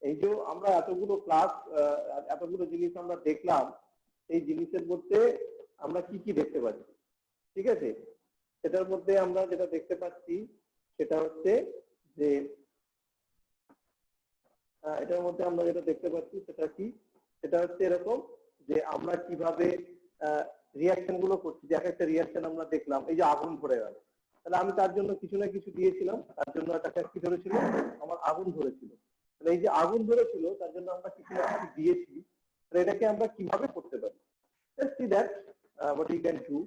এই যে আমরা এতগুলো ক্লাস এতগুলো জিনিস আমরা দেখলাম, এই জিনিসের মধ্যে আমরা কি কি দেখতে পাচ্ছি, ঠিক আছে? সেটার মধ্যে আমরা যেটা দেখতে পাচ্ছি সেটা হচ্ছে যে এটার মধ্যে আমরা যেটা দেখতে পাচ্ছি সেটা কি, সেটা হচ্ছে এরকম যে আমরা কিভাবে রিয়াকশন গুলো করছি। যে একটা রিয়াকশন আমরা দেখলাম, এই যে আগুন ধরে গেল, তাহলে আমি তার জন্য কিছু না কিছু দিয়েছিলাম, তার জন্য একটা কি ধরেছিল, আমার আগুন ধরেছিল। তাহলে এই যে আগুন ধরেছিল তার জন্য আমরা কিছু না কিছু দিয়েছি, তাহলে এটাকে আমরা কিভাবে করতে পারি? Let's see that what we can do.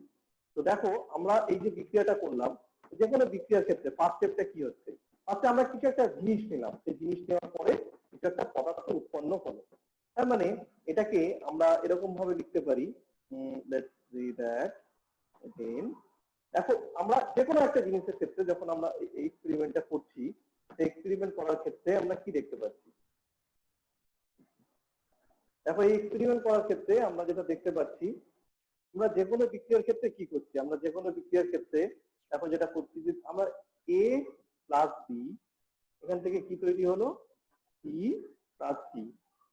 তো দেখো আমরা এই যে বিক্রিয়াটা করলাম, যে কোনো বিক্রিয়ার ক্ষেত্রে ফার্স্ট স্টেপটা কি হচ্ছে, ফার্স্টে আমরা কিছু একটা জিনিস নিলাম, সেই জিনিস নেওয়ার পরে কিছু একটা পদার্থ উৎপন্ন হলো। তার মানে এটাকে আমরা এরকম ভাবে লিখতে পারি, let's see that again. দেখো আমরা যে কোনো একটা জিনিসের ক্ষেত্রে যখন আমরা এই এক্সপেরিমেন্টটা করছি, সেই এক্সপেরিমেন্ট করার ক্ষেত্রে আমরা কি দেখতে পাচ্ছি? দেখো এই এক্সপেরিমেন্ট করার ক্ষেত্রে আমরা যেটা দেখতে পাচ্ছি, আমরা যে কোনো বিক্রিয়ার ক্ষেত্রে কি করছি, আমরা যে কোনো বিক্রিয়ার ক্ষেত্রে দেখো যেটা করছি যে আমরা এ প্লাস বি, এখান থেকে কি তৈরি হলো, সি প্লাস সি।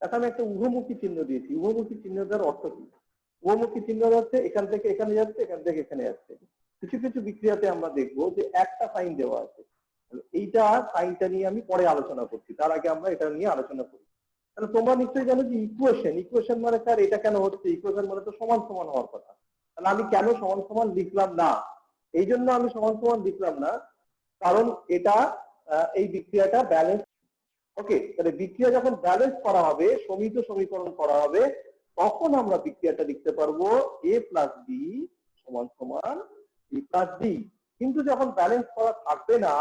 এখন আমি একটা উভমুখী চিহ্ন দিয়েছি। উভমুখী চিহ্ন দেওয়ার অর্থ কি? উভমুখী চিহ্ন যাচ্ছে এখান থেকে এখানে যাচ্ছে, এখান থেকে এখানে যাচ্ছে। কিছু কিছু বিক্রিয়াতে আমরা দেখবো যে একটা সাইন দেওয়া আছে, এইটা সাইনটা নিয়ে আমি পরে আলোচনা করছি, তার আগে আমরা এটা নিয়ে আলোচনা করি। তাহলে তোমরা নিশ্চয়ই জানো যে ইকুয়েশন মানে স্যার এটা কেন হচ্ছে, ইকুয়েশন মানে তো সমান সমান হওয়ার কথা। তাহলে আমি কেন সমান সমান লিখলাম না? এই জন্য আমি সমান সমান লিখলাম না, কারণ এটা এই বিক্রিয়াটা ব্যালেন্স। ওকে, তাহলে বিক্রিয়া যখন ব্যালেন্স করা হবে, সমীত সমীকরণ করা হবে, তখন আমরা বিক্রিয়াটা লিখতে পারবো এ প্লাস বি সমান সমান বি প্লাস ডি। কিন্তু যখন ব্যালেন্স করা থাকবে না,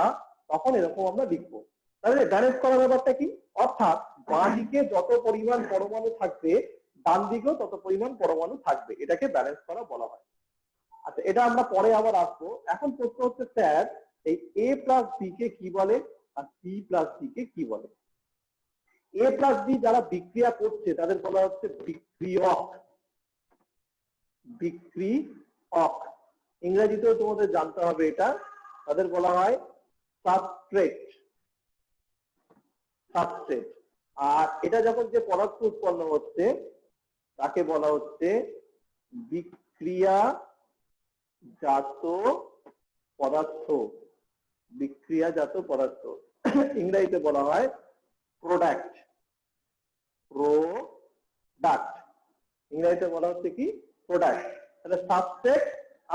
তখন এরকম আমরা লিখবো। তাহলে ব্যালেন্স করার ব্যাপারটা কি? অর্থাৎ বাঁ দিকে যত পরিমাণ পরমাণু থাকবে, ডান দিকেও তত পরিমাণ পরমাণু থাকবে, এটাকে ব্যালেন্স করা বলা হয়। আচ্ছা, এটা আমরা পরে আবার আসবো। এখন প্রশ্ন হচ্ছে স্যার এই এ প্লাস বি কে কি বলে আর সি প্লাস ডি কে কি বলে? এ প্লাস বি যারা বিক্রিয়া করছে তাদের বলা হচ্ছে বিক্রিয়ক। বিক্রিয়ক ইংরেজিতেও তোমাদের জানতে হবে এটা, তাদের বলা হয় সাবস্ট্রেট। সাবস্ট্রেট। আর এটা যখন যে পদার্থ উৎপন্ন হচ্ছে তাকে বলা হচ্ছে বিক্রিয়াজাত পদার্থ। বিক্রিয়াজাত পদার্থ ইংরেজিতে বলা হয় প্রোডাক্ট। প্রোডাক্ট ইংরেজিতে বলা হচ্ছে কি? প্রোডাক্ট। তাহলে সাবস্ট্রেট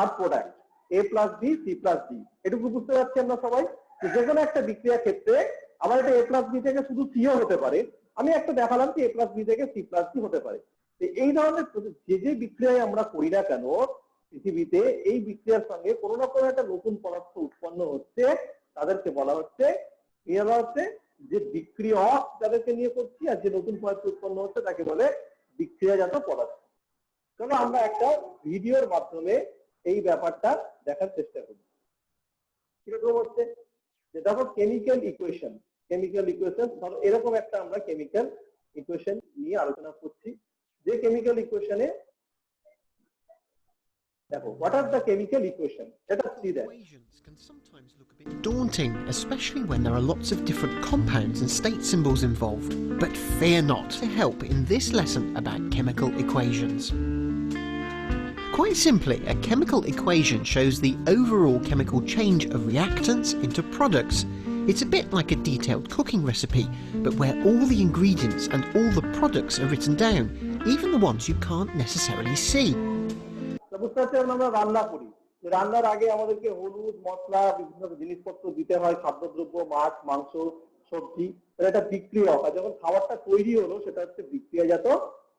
আর product, A plus B C plus D, এটুকু বুঝতে পারছি আমরা সবাই। যে কোনো একটা বিক্রিয়া ক্ষেত্রে আমার এটা এ প্লাস বি থেকে শুধু সিও হতে পারে, আমি একটা দেখালাম যে এ প্লাস বি থেকে সি প্লাস ডি হতে পারে। এই ধরনের যে বিক্রিয়ায় আমরা করি না কেন পৃথিবীতে, এই বিক্রিয়ার সঙ্গে কোনো না কোনো একটা নতুন পদার্থ উৎপন্ন হচ্ছে, তাদেরকে বলা হচ্ছে যে বিক্রিয়ক, যাদেরকে নিয়ে করছি, আর যে নতুন পদার্থ উৎপন্ন হচ্ছে তাকে বলে বিক্রিয়াজাত পদার্থ। চলো আমরা একটা ভিডিওর মাধ্যমে এই ব্যাপারটা দেখার চেষ্টা করি। কিরকম হচ্ছে যে দেখো কেমিক্যাল ইকুয়েশন, ধরো এরকম একটা আমরা কেমিক্যাল ইকুয়েশন নিয়ে আলোচনা করছি, যে কেমিক্যাল ইকুয়েশনে দেখো what are the chemical equation? Let us see that. Equations can sometimes look a bit daunting, especially when there are lots of different compounds and state symbols involved. But fear not, to help in this lesson about chemical equations. Quite simply, a chemical equation shows the overall chemical change of reactants into products. It's a bit like a detailed cooking recipe, but where all the ingredients and all the products are written down, even the ones you can't necessarily see. আমরা রান্না করি, রান্নার আগে আমাদেরকে হলুদ, মশলা, বিভিন্ন জিনিসপত্র দিতে হয়, খাদ্যদ্রব্য, মাছ, মাংস, সবজি। এটা বিক্রিয়ক। আর যখন খাবারটা তৈরি হলো সেটা হচ্ছে বিক্রিয়াজাত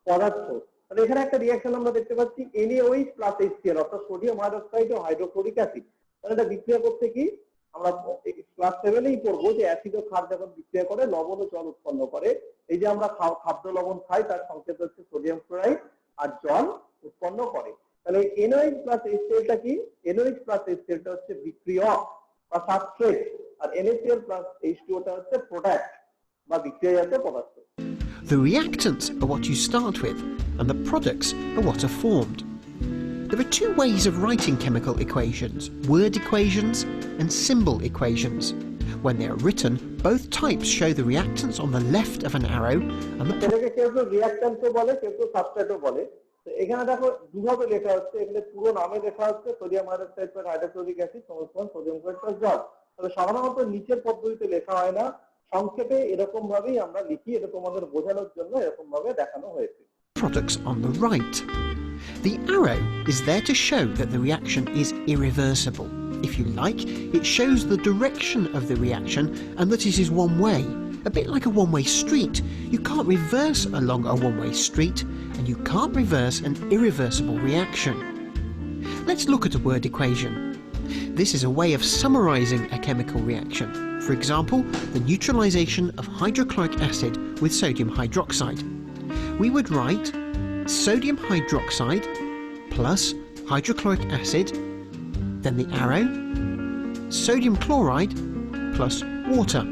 পদার্থ। তাহলে এখানে একটা রিঅ্যাকশন আমরা দেখতে পাচ্ছি NaOH প্লাস HCl, অর্থাৎ সোডিয়াম হাইড্রোক্সাইড ও হাইড্রোক্লোরিক অ্যাসিড। তাহলে এটা বিক্রিয়া করতে কি আমরা ক্লাস 7-এই পড়বো যে অ্যাসিড ও ক্ষার যখন বিক্রিয়া করে লবণ ও জল উৎপন্ন করে। এই যে আমরা খাদ্য লবণ খাই তার সংকেত হচ্ছে সোডিয়াম ক্লোরাইড, আর জল উৎপন্ন করে। তাহলে NaOH প্লাস HCl টা কি? NaOH প্লাস HCl টা হচ্ছে বিক্রিয়ক বা সাবস্ট্রেট, আর NaCl প্লাস H2O টা হচ্ছে প্রোডাক্ট বা বিক্রিয়াজাত পদার্থ। The reactants are what you start with, and the products are what are formed. There are two ways of writing chemical equations: word equations and symbol equations. When they are written, both types show the reactants on the left of an arrow and the এটাকে কেউ কেউ রিঅ্যাকট্যান্টও বলে, কেউ কেউ সাবস্ট্রেটও বলে। তো এখানে দেখো দুভাবে লেখা হচ্ছে, এখানে পুরো নামে লেখা হচ্ছে sodium hydroxide plus hydrochloric acid সমান সোডিয়াম ক্লোরাইড প্লাস জল। তবে সাধারণত নিচের পদ্ধতিতে লেখা হয় না, সংক্ষেপে এরকম ভাবেই আমরা লিখি, এটা তোমাদের বোঝানোর জন্য এরকম ভাবে দেখানো হয়েছে। products on the right. The arrow is there to show that the reaction is irreversible. If you like, it shows the direction of the reaction and that it is one way. A bit like a one-way street. You can't reverse along a one-way street, and you can't reverse an irreversible reaction. Let's look at a word equation. This is a way of summarising a chemical reaction. For example, the neutralisation of hydrochloric acid with sodium hydroxide. We would write sodium hydroxide plus hydrochloric acid, then the arrow, sodium chloride plus water.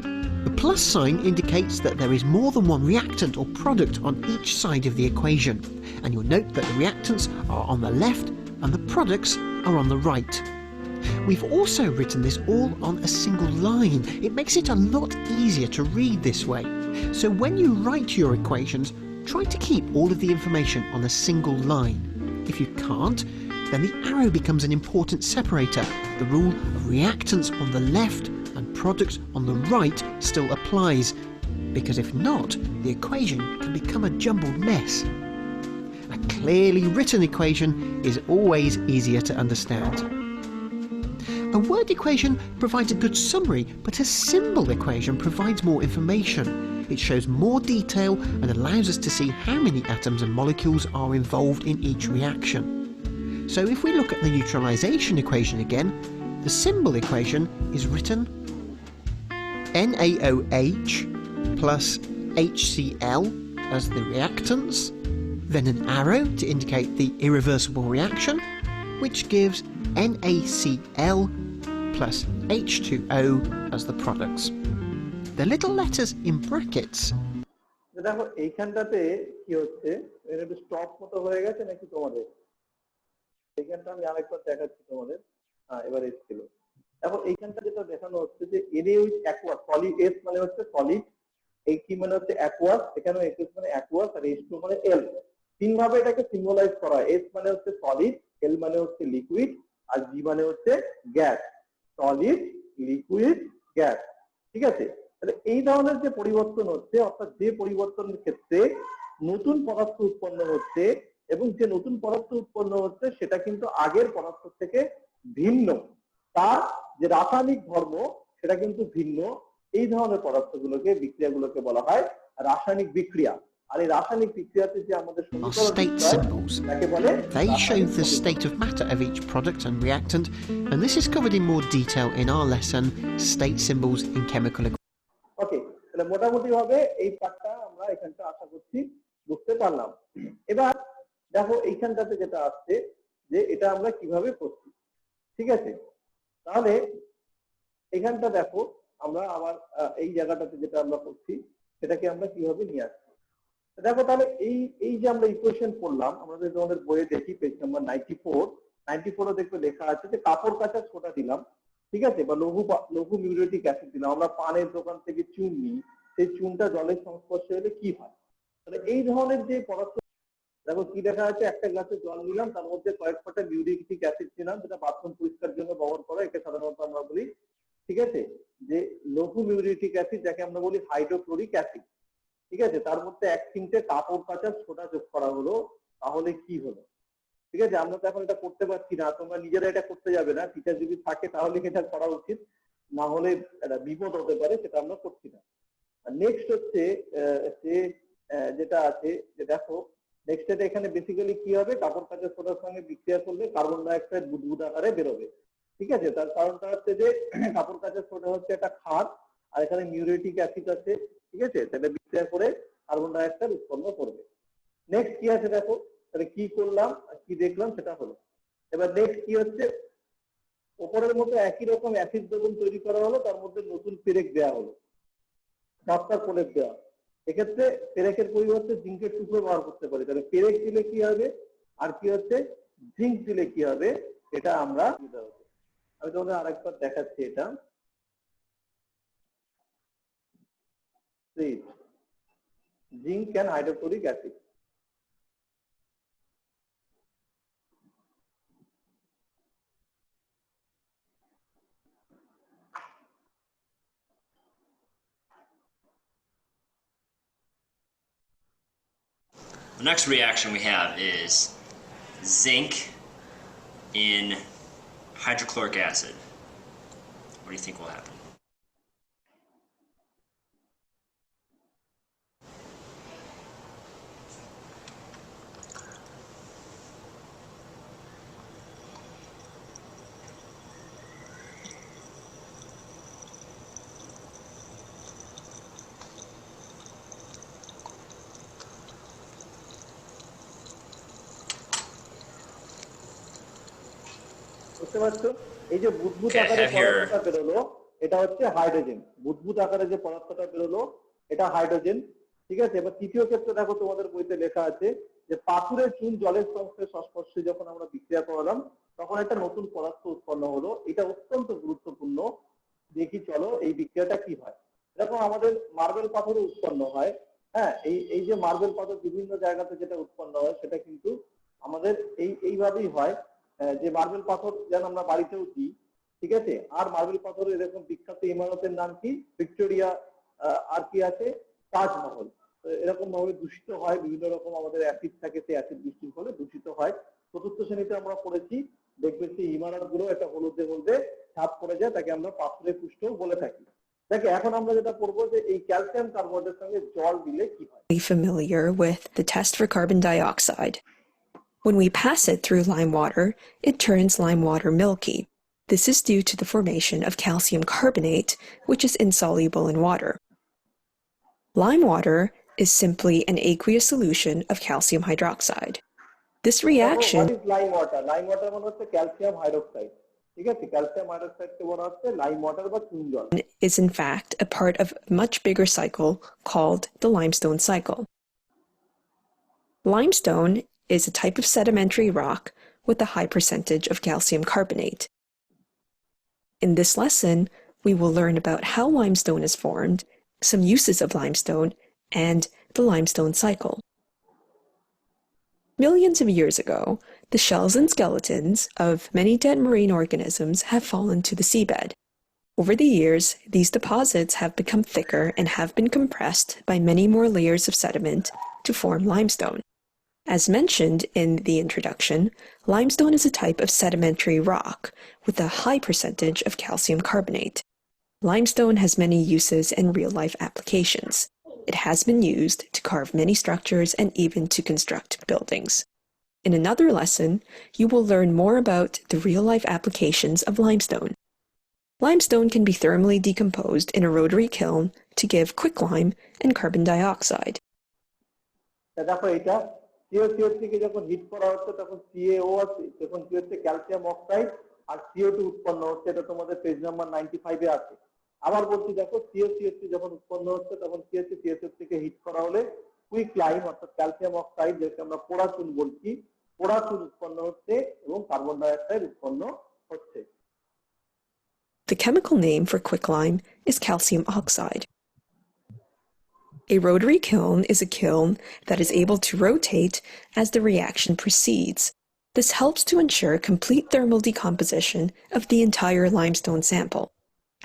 The plus sign indicates that there is more than one reactant or product on each side of the equation, and you'll note that the reactants are on the left and the products are on the right. We've also written this all on a single line. It makes it a lot easier to read this way. So when you write your equations, try to keep all of the information on a single line. If you can't, then the arrow becomes an important separator. The rule of reactants on the left and products on the right still applies, because if not, the equation can become a jumbled mess. A clearly written equation is always easier to understand. A word equation provides a good summary, but a symbol equation provides more information. It shows more detail and allows us to see how many atoms and molecules are involved in each reaction. So if we look at the neutralisation equation again, the symbol equation is written NaOH plus HCl as the reactants, then an arrow to indicate the irreversible reaction, which gives NaCl plus H2O as the products. The little letters in brackets. দেখো এইখানটাতে কি হচ্ছে, এটা একটু stop মতো হয়ে গেছে নাকি তোমাদের? এইখানটা আমি আরেকবার দেখাচ্ছি তোমাদের। হ্যাঁ, এবার এসেছিল। দেখো এইখানটা যেটা দেখানো হচ্ছে যে Na with aqueous, solid S মানে হচ্ছে সলিড, H মানে হচ্ছে অ্যাকুয়াস, এখানে H মানে অ্যাকুয়াস আর H2 মানে L। তিন ভাবে এটাকে সিম্বলাইজ করা হয়। S মানে হচ্ছে সলিড, L মানে হচ্ছে লিকুইড আর G মানে হচ্ছে গ্যাস। Solid, liquid, gas. ঠিক আছে? তাহলে এই ধরনের যে পরিবর্তন হচ্ছে, অর্থাৎ যে পরিবর্তনের ক্ষেত্রে নতুন পদার্থ উৎপন্ন হচ্ছে এবং যে নতুন পদার্থ উৎপন্ন হচ্ছে সেটা কিন্তু আগের পদার্থ থেকে ভিন্ন, তার যে রাসায়নিক ধর্ম সেটা কিন্তু ভিন্ন, এই ধরনের পদার্থগুলোকে, বিক্রিয়াগুলোকে বলা হয় রাসায়নিক বিক্রিয়া। আর এই রাসায়নিক বিক্রিয়াতে যে আমাদের state symbols. তাকে বলে They show the state of matter of each product and reactant, and this is covered in more detail in our lesson, State Symbols in Chemical Equations. ওকে, তাহলে মোটামুটি ভাবে এই পার্টটা আমরা এখানটা আশা করছি বুঝতে পারলাম। এবার দেখো এইখানটাতে যেটা আসছে যে এটা আমরা কিভাবে করছি। ঠিক আছে, তাহলে এখানটা দেখো আমরা আবার এই জায়গাটাতে যেটা আমরা করছি সেটাকে আমরা কিভাবে নিয়ে আসছি। দেখো তাহলে এই যে আমরা ইকুয়েশন করলাম, আমাদের তোমাদের বইয়ে দেখি পেজ নাম্বার 94 দেখবে লেখা আছে যে কাপড় কাচা সোডা দিলাম, ঠিক আছে, বা লঘু মিউরেটিক অ্যাসিড দিলাম। আমরা পানের দোকান থেকে চুন নিই, সেই চুনটা জলের সংস্পর্শে এলে কি হয়। তাহলে এই ধরনের যে পদার্থ, দেখো কি দেখা যাচ্ছে, একটা গ্লাসে জল নিলাম, তার মধ্যে কয়েক ফোঁটা মিউরেটিক অ্যাসিড দিলাম, যেটা বাথরুম পরিষ্কার জন্য ব্যবহার করা, একে সাধারণত আমরা বলি, ঠিক আছে, যে লঘু মিউরেটিক অ্যাসিড, যাকে আমরা বলি হাইড্রোক্লোরিক অ্যাসিড। ঠিক আছে, তার মধ্যে এক চিমটে কাপড় কাচার সোডা যোগ করা হলো, তাহলে কি হলো। ঠিক আছে, আমরা তো এখন এটা করতে পারছি না, তোমরা নিজেরা এটা করতে যাবে না, টিচার যদি থাকে তাহলে এটা করা উচিত, না হলে একটা বিপদ হতে পারে, সেটা আমরা করছি না। নেক্সট হচ্ছে যেটা আছে, যে দেখো নেক্সট এটা এখানে বেসিক্যালি কি হবে, কাপড় কাচা সোডার সঙ্গে বিক্রিয়া করলে কার্বন ডাই অক্সাইড বুদবুদ আকারে বেরোবে। ঠিক আছে, তার কারণটা হচ্ছে যে কাপড় কাচা সোডা হচ্ছে একটা ক্ষার, আর এখানে মিউরেটিক অ্যাসিড আছে। ঠিক আছে, তাহলে বিক্রিয়া করে কার্বন ডাই অক্সাইড উৎপন্ন করবে। নেক্সট কি আছে দেখো, তাহলে কি করলাম কি দেখলাম সেটা হলো। এবার নেক্সট কি হচ্ছে, উপরের মতো একই রকম অ্যাসিড দ্রবণ তৈরি করা হলো, তার মধ্যে নতুন পেরেক দেওয়া হলো, ডাক্তার প্রলেপ দেওয়া। এক্ষেত্রে পেরেকের পরিবর্তে জিঙ্কের টুকরো ব্যবহার করতে পারি। তাহলে পেরেক দিলে কি হবে আর কি হচ্ছে, জিঙ্ক দিলে কি হবে, এটা আমরা আমি তোমাদের আরেকবার দেখাচ্ছি। এটা state, zinc and hydrochloric acid. The next reaction we have is zinc in hydrochloric acid. What do you think will happen? বুঝতে পারছো? এই যে বুদবুদ Okay, I আকারে have here- পদার্থটা বেরোলো এটা হচ্ছে হাইড্রোজেন। বুদবুদ আকারে যে পদার্থটা বেরোলো এটা হাইড্রোজেন। ঠিক আছে, এবার তৃতীয় ক্ষেত্রে দেখো তোমাদের বইতে লেখা আছে যে পাথরের চুন জলের সংস্পর্শে যখন আমরা বিক্রিয়া করালাম তখন একটা নতুন পদার্থ উৎপন্ন হলো। এটা অত্যন্ত গুরুত্বপূর্ণ। দেখি চলো এই বিক্রিয়াটা কি হয়। দেখো আমাদের মার্বেল পাথরও উৎপন্ন হয়। হ্যাঁ, এই যে মার্বেল পাথর বিভিন্ন জায়গাতে যেটা উৎপন্ন হয় সেটা কিন্তু আমাদের এইভাবেই হয়। যে মার্বেল পাথর যেন আমরা বাড়িতেও দিই। ঠিক আছে, আর মার্বেল পাথরের এরকম বিখ্যাত ইমারতের নাম কি? ভিক্টোরিয়া। আর কি আছে? তাজমহল। এরকম ভাবে দূষিত হয়, বিভিন্ন রকম আমাদের অ্যাসিড থাকে, সেই অ্যাসিড বৃষ্টির ফলে দূষিত হয়। চতুর্থ শ্রেণীতে আমরা পড়েছি, দেখবে সেই ইমারত গুলো একটা হলুদে হলুদে ছাপ পড়ে যায়, তাকে আমরা পাথরের পুষ্টও বলে থাকি। দেখে এখন আমরা যেটা করবো যে এই ক্যালসিয়াম কার্বনেটের সঙ্গে জল দিলে কি হয়। Familiar with the test for carbon dioxide. When we pass it through lime water, it turns lime water milky. This is due to the formation of calcium carbonate, which is insoluble in water. Lime water is simply an aqueous solution of calcium hydroxide. This reaction lime water, lime water মানে হচ্ছে calcium hydroxide. ঠিক আছে, calcium হাইড্রোক্সাইডকে বলা হচ্ছে lime water বা চুন জল। is in fact a part of a much bigger cycle called the limestone cycle. Limestone is a type of sedimentary rock with a high percentage of calcium carbonate. In this lesson, we will learn about how limestone is formed, some uses of limestone, and the limestone cycle. Millions of years ago, the shells and skeletons of many dead marine organisms have fallen to the seabed. Over the years, these deposits have become thicker and have been compressed by many more layers of sediment to form limestone. As mentioned in the introduction, limestone is a type of sedimentary rock with a high percentage of calcium carbonate. Limestone has many uses and real-life applications. It has been used to carve many structures and even to construct buildings. In another lesson, you will learn more about the real-life applications of limestone. Limestone can be thermally decomposed in a rotary kiln to give quicklime and carbon dioxide. দেখো এটা CO2 থেকে যখন hit করা হচ্ছে তখন CaO আছে, তখন কি হচ্ছে ক্যালসিয়াম অক্সাইড আর CO2 উৎপন্ন হচ্ছে। এটা তোমাদের পেজ নাম্বার 95 এ আছে। আবার বলছি দেখো CaCO2 যখন উৎপন্ন হচ্ছে তখন কি হচ্ছে, CaCO2 থেকে হিট করা হলে কুইকলাইম অর্থাৎ ক্যালসিয়াম অক্সাইড, যেটা আমরা পোড়া চুন বলছি, পোড়া চুন উৎপন্ন হচ্ছে এবং কার্বন ডাই অক্সাইড উৎপন্ন হচ্ছে। The chemical name for quicklime is calcium oxide. A rotary kiln is a kiln that is able to rotate as the reaction proceeds. This helps to ensure complete thermal decomposition of the entire limestone sample.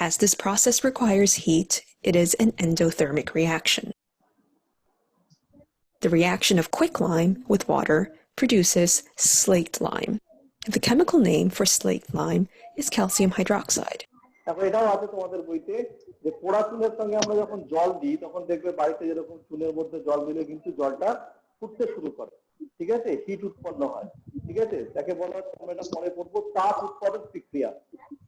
As this process requires heat, it is an endothermic reaction. The reaction of quicklime with water produces slaked lime. The chemical name for slaked lime is calcium hydroxide. তারপর এটাও আছে তোমাদের বইতে যে পোড়া চুনের সঙ্গে আমরা যখন জল দিই তখন দেখবে বাড়িতে যেরকম চুনের মধ্যে জল দিলে কিন্তু জলটা ফুটতে শুরু করে। ঠিক আছে, হিট উৎপন্ন হয়। ঠিক আছে, তাকে বলা হচ্ছে, আমরা এটা পরে পড়বো, তাপ উৎপাদক বিক্রিয়া।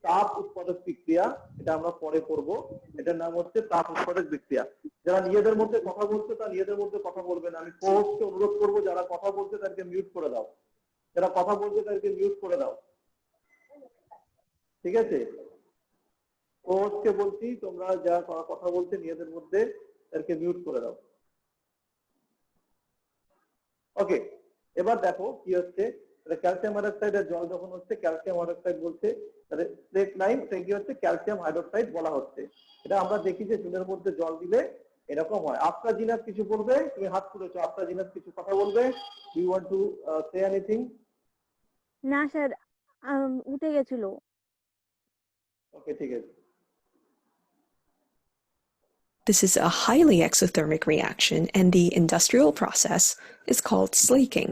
তাপ উৎপাদক বিক্রিয়া, এটা আমরা পরে পড়বো। এটার নাম হচ্ছে তাপ উৎপাদক বিক্রিয়া। যারা নিজেদের মধ্যে কথা বলছে তারা নিজেদের মধ্যে কথা বলবেন। আমি কোর্সকে অনুরোধ করবো যারা কথা বলছে তাদেরকে মিউট করে দাও, যারা কথা বলছে তাদেরকে মিউট করে দাও। ঠিক আছে, কোর্সকে বলছি তোমরা যারা কথা বলছে নিজেদের মধ্যে তাদেরকে মিউট করে দাও। ওকে, এবার দেখো কি হচ্ছে, ক্যালসিয়াম হাইড্রোক্সাইডের জল যখন হচ্ছে ক্যালসিয়াম হাইড্রোক্সাইড বলছে, তাহলে স্লেট লাইম কি হচ্ছে ক্যালসিয়াম হাইড্রোক্সাইড বলা হচ্ছে। এটা আমরা দেখি যে চুনের মধ্যে জল দিলে এরকম হয়। আফ্রাজিনাস কিছু বলবে? তুমি হাত তুলেছো, আফ্রাজিনাস কিছু কথা বলবে? Do you want to say anything? না স্যার, উঠে গেছিল। ওকে, ঠিক আছে। This is a highly exothermic reaction, and the industrial process is called slaking.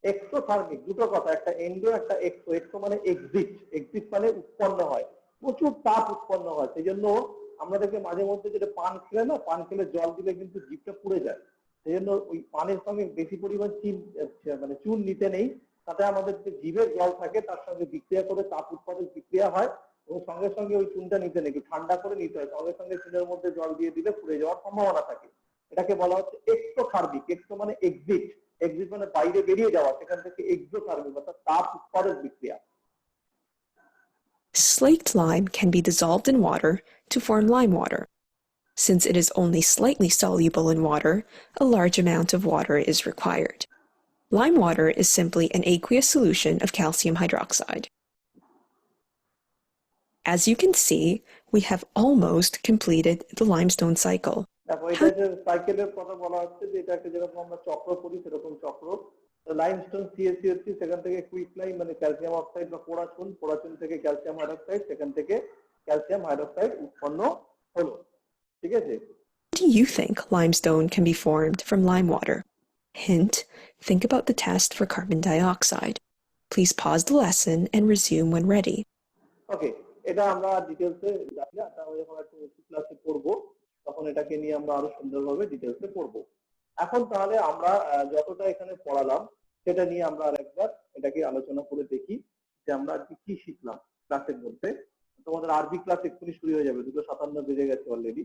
Exothermic, দুটো কথা, একটা এন্ডো একটা এক্সো। এক্সো মানে এক্সিট, এক্সিট মানে উৎপন্ন হয়, প্রচুর তাপ উৎপন্ন হয়। সেই জন্য আমরা দেখি মাঝে মধ্যে যেটা পান খেলে না, পান খেলে জল দিলে কিন্তু জিভটা পুড়ে যায়। সেই জন্য ওই পানের সঙ্গে বেশি পরিমাণ মানে চুন নিতে নেই, তাতে আমাদের যে জিভের জল থাকে তার সঙ্গে বিক্রিয়া করে তাপ উৎপাদক বিক্রিয়া হয়, এবং সঙ্গে সঙ্গে ওই চুনটা নিতে নেই, ঠান্ডা করে নিতে হয়। সঙ্গে সঙ্গে চুনের মধ্যে জল দিয়ে দিলে পুড়ে যাওয়ার সম্ভাবনা থাকে। এটাকে বলা হচ্ছে এক্সোথার্মিক। এক্সো মানে এক্সিট, এক্সিট মানে বাইরে বেরিয়ে যাওয়া, সেখান থেকে এক্সোথার্মিক অর্থাৎ তাপ উৎপাদক বিক্রিয়া। Slaked lime can be dissolved in water to form lime water. Since it is only slightly soluble in water, a large amount of water is required. Lime water is simply an aqueous solution of calcium hydroxide. As you can see, we have almost completed the limestone cycle. দেখো, এটা যে সাইকেলের কথা বলা হচ্ছে, যে এটাকে যেরকম আমরা চক্র করি সেরকম চক্র। লাইমস্টোন CaCO3, সেখান থেকে কুইকলাইম মানে ক্যালসিয়াম অক্সাইড বা পোড়াচুন, পোড়াচুন থেকে ক্যালসিয়াম হাইড্রক্সাইড, সেখান থেকে ক্যালসিয়াম হাইড্রক্সাইড উৎপন্ন হলো। ঠিক আছে? Do you think limestone can be formed from lime water? Hint, think about the test for carbon dioxide. Please pause the lesson and resume when ready. ওকে, এটা আমরা ডিটেলসে যাই না, আমরা যখন একটু ক্লাসে পড়বো তখন এটাকে নিয়ে আমরা আরো সুন্দরভাবে ডিটেলসে পড়বো। এখন তাহলে আমরা যতটা এখানে পড়ালাম সেটা নিয়ে আমরা আরেকবার এটাকে আলোচনা করে দেখি যে আমরা আজকে কি শিখলাম ক্লাসের মধ্যে। তোমাদের আরবি ক্লাস এক্ষুনি শুরু হয়ে যাবে, 2:57 বেজে গেছে অলরেডি।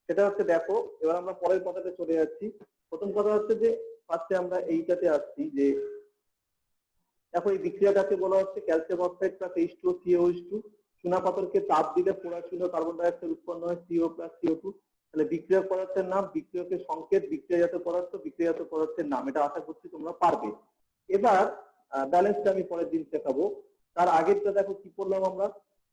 সেটা হচ্ছে, দেখো এবার আমরা পরের কথাতে চলে যাচ্ছি। প্রথম কথা হচ্ছে যে ফার্স্টে আমরা এইটাতে আসছি, যে দেখো এই বিক্রিয়াটাকে বলা হচ্ছে calcium oxide plus H2O CaOH2। চুনা পাথরকে তাপ দিলে পোড়া চুন ও কার্বন ডাই অক্সাইড উৎপন্ন হয় CO প্লাস CO2। তাহলে বিক্রিয়ক পদার্থের নাম, বিক্রিয়কের সংকেত, বিক্রিয়াজাত পদার্থ, বিক্রিয়াজাত পদার্থের নাম। এটা আশা করছি তোমরা পারবে। এবার ব্যালেন্সটা আমি পরের দিন শেখাবো। তার আগেরটা দেখো কি করলাম আমরা,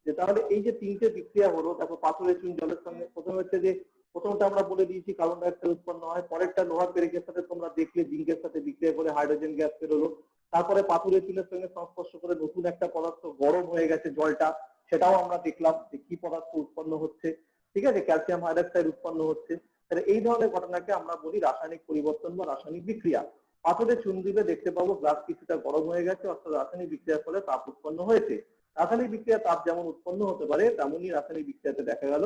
যে তাহলে এই যে তিনটে বিক্রিয়া হলো, দেখো পাথরের চুন জলের সঙ্গে, প্রথমে হচ্ছে যে প্রথমটা আমরা বলে দিয়েছি কার্বন ডাই অক্সাইড উৎপন্ন হয়, পরেরটা লোহার পেরেকের সাথে তোমরা দেখলে জিঙ্কের সাথে বিক্রিয়া করে হাইড্রোজেন গ্যাস বেরোলো। তারপরে পাথরের চুনের সঙ্গে সংস্পর্শ করে নতুন একটা পদার্থ গরম হয়ে গেছে জলটা, সেটাও আমরা দেখলাম যে কি পদার্থ উৎপন্ন হচ্ছে। ঠিক আছে? ক্যালসিয়াম হাইড্রক্সাইড উৎপন্ন হচ্ছে। তাহলে এই ধরনের ঘটনাকে আমরা বলি রাসায়নিক পরিবর্তন বা রাসায়নিক বিক্রিয়া। পাথরে চুন দিলে দেখতে পাবো গ্লাস কিছুটা গরম হয়ে গেছে, অর্থাৎ রাসায়নিক বিক্রিয়ার ফলে তাপ উৎপন্ন হয়েছে। রাসায়নিক বিক্রিয়া তাপ যেমন উৎপন্ন হতে পারে, তেমনই রাসায়নিক বিক্রিয়াতে দেখা গেল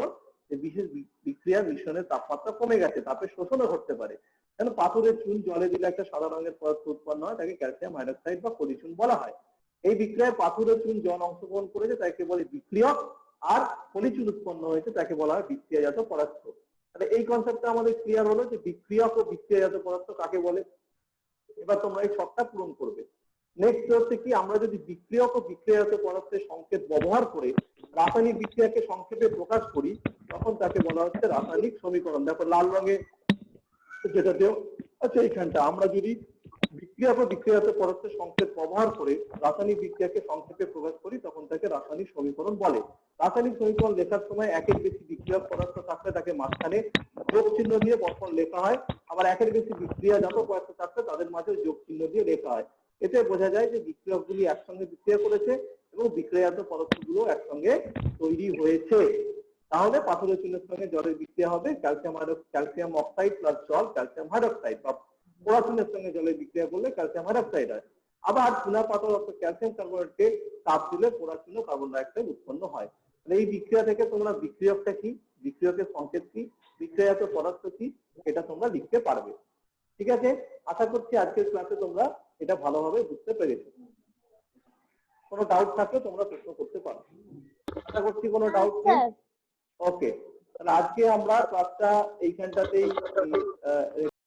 যে বিশেষ বিক্রিয়া মিশ্রণের তাপমাত্রা কমে গেছে, তাপের শোষণও ঘটতে পারে। কেন পাথরের চুন জলে দিলে একটা সাদা রঙের পদার্থ উৎপন্ন হয়, তাকে ক্যালসিয়াম হাইড্রক্সাইড বা পলিচুন বলা হয়। এই বিক্রিয়ায় পাথরের চুন জল অংশগ্রহণ করেছে, তাকে বলে বিক্রিয়ক, আর পলিচুন উৎপন্ন হয়েছে, তাকে বলা হয় বিক্রিয়াজাত পদার্থ। তাহলে এই কনসেপ্টটা আমাদের ক্লিয়ার হলো যে বিক্রিয়ক ও বিক্রিয়াজাত পদার্থ কাকে বলে। এবার তোমরা এই ছকটা পূরণ করবে। নেক্সট হচ্ছে কি, আমরা যদি বিক্রিয়ক ও বিক্রিয়াজাত পদার্থের সংকেত ব্যবহার করে রাসায়নিক বিক্রিয়াকে সংক্ষেপে প্রকাশ করি, তখন তাকে বলা হচ্ছে রাসায়নিক সমীকরণ। দেখো লাল রঙে যেটাতেও, আচ্ছা এইখানটা আমরা যদি বিক্রিয়া ও বিক্রিয়াজাত পদার্থের সংকেত ব্যবহার করে রাসায়নিক বিক্রিয়াকে সংক্ষেপে প্রকাশ করি, তখন তাকে রাসায়নিক সমীকরণ বলে। রাসায়নিক সমীকরণ লেখার সময় একের বেশি বিক্রিয়ক পদার্থ থাকলে তাকে মাঝখানে যোগ চিহ্ন দিয়ে পরপর লেখা হয়, আবার একের বেশি বিক্রিয়াজাত পদার্থ থাকলে তাদের মাঝে যোগ চিহ্ন দিয়ে লেখা হয়। এতে বোঝা যায় যে বিক্রিয়কগুলি একসঙ্গে বিক্রিয়া করেছে এবং বিক্রিয়াজাত পদার্থগুলো একসঙ্গে তৈরি হয়েছে। তাহলে পাথরের চুনের সঙ্গে জলের বিক্রিয়া হবে ক্যালসিয়াম অক্সাইড প্লাস জল ক্যালসিয়াম হাইড্রক্সাইড, বা পোড়া চুনের সঙ্গে জলের বিক্রিয়া করলে ক্যালসিয়াম হাইড্রক্সাইড হয়। আবার চুনা পাথর অর্থাৎ ক্যালসিয়াম কার্বনেটকে তাপ দিলে পোড়া চুন ও কার্বন ডাই অক্সাইড উৎপন্ন হয়। এই বিক্রিয়া থেকে তোমরা বিক্রিয়কটা কি, বিক্রিয়কের সংকেত কি, বিক্রিয়াজাত পদার্থ কি, এটা তোমরা লিখতে পারবে। ঠিক আছে? আশা করছি আজকের ক্লাসে তোমরা এটা ভালোভাবে বুঝতে পেরেছো। কোনো ডাউট থাকলে তোমরা প্রশ্ন করতে পারো। আশা করছি কোনো ডাউট নেই। ওকে, তাহলে আজকে আমরা ক্লাসটা এইখানটাতেই